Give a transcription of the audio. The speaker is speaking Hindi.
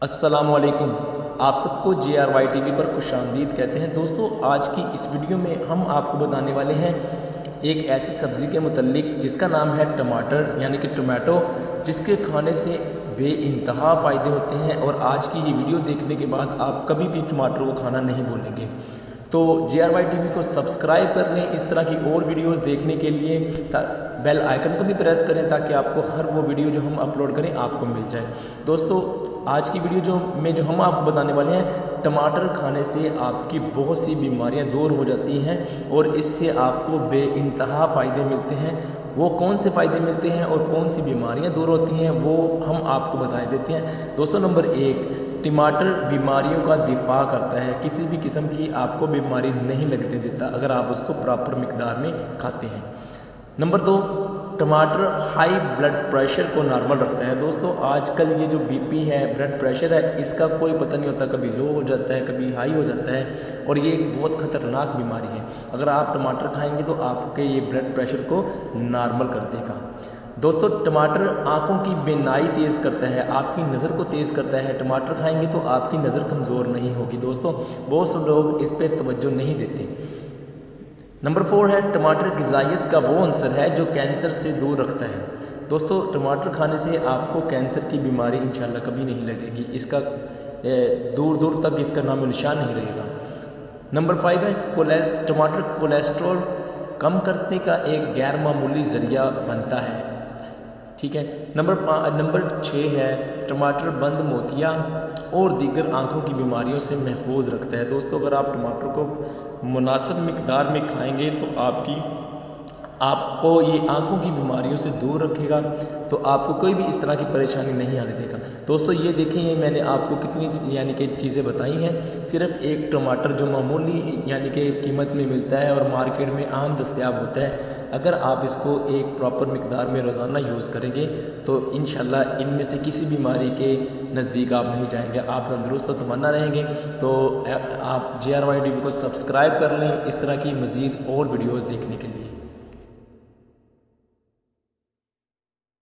अस्सलाम वालेकुम। आप सबको JRY TV पर खुशामदीद कहते हैं। दोस्तों, आज की इस वीडियो में हम आपको बताने वाले हैं एक ऐसी सब्ज़ी के मुतल्लिक जिसका नाम है टमाटर यानी कि टोमेटो, जिसके खाने से बेइंतहा फ़ायदे होते हैं और आज की ये वीडियो देखने के बाद आप कभी भी टमाटर को खाना नहीं भूलेंगे। तो JRY TV को सब्सक्राइब कर लें इस तरह की और वीडियोस देखने के लिए। बेल आइकन को भी प्रेस करें ताकि आपको हर वो वीडियो जो हम अपलोड करें आपको मिल जाए। दोस्तों, आज की वीडियो जो हम आपको बताने वाले हैं, टमाटर खाने से आपकी बहुत सी बीमारियां दूर हो जाती हैं और इससे आपको बेइंतहा फ़ायदे मिलते हैं। वो कौन से फ़ायदे मिलते हैं और कौन सी बीमारियां दूर होती हैं वो हम आपको बता देते हैं। दोस्तों, नंबर 1, टमाटर बीमारियों का दिफा करता है। किसी भी किस्म की आपको बीमारी नहीं लगने देता अगर आप उसको प्रॉपर मिकदार में खाते हैं। नंबर 2, टमाटर हाई ब्लड प्रेशर को नॉर्मल रखता है। दोस्तों, आजकल ये जो BP है, ब्लड प्रेशर है, इसका कोई पता नहीं होता, कभी लो हो जाता है, कभी हाई हो जाता है और ये एक बहुत ख़तरनाक बीमारी है। अगर आप टमाटर खाएंगे तो आपके ये ब्लड प्रेशर को नॉर्मल कर देगा। दोस्तों, टमाटर आँखों की बीनाई तेज़ करता है, आपकी नज़र को तेज़ करता है। टमाटर खाएंगे तो आपकी नज़र कमज़ोर नहीं होगी। दोस्तों, बहुत से लोग इस पर तवज्जो नहीं देते। नंबर 4 है, टमाटर ग़िज़ाइयत का वो अंसर है जो कैंसर से दूर रखता है। दोस्तों, टमाटर खाने से आपको कैंसर की बीमारी इंशाल्लाह कभी नहीं लगेगी। इसका दूर दूर तक इसका नामो निशान नहीं रहेगा। नंबर 5 है, टमाटर कोलेस्ट्रॉल कम करने का एक गैर मामूली ज़रिया बनता है। ठीक है। नंबर 6 है, टमाटर बंद मोतिया और दीगर आँखों की बीमारियों से महफूज रखता है। दोस्तों, अगर आप टमाटर को मुनासिब मिकदार में खाएंगे तो आपको ये आँखों की बीमारियों से दूर रखेगा, तो आपको कोई भी इस तरह की परेशानी नहीं आने देगा। दोस्तों, ये देखिए मैंने आपको कितनी यानी कि चीज़ें बताई हैं। सिर्फ एक टमाटर जो मामूली यानी कि कीमत में मिलता है और मार्केट में आम दस्तयाब होता है, अगर आप इसको एक प्रॉपर मिकदार में रोज़ाना यूज़ करेंगे तो इंशाल्लाह इनमें से किसी बीमारी के नज़दीक आप नहीं जाएंगे, आप तंदुरुस्त और तमन्ना रहेंगे। तो आप JRY TV को सब्सक्राइब कर लें इस तरह की मज़ीद और वीडियोज़ देखने के लिए।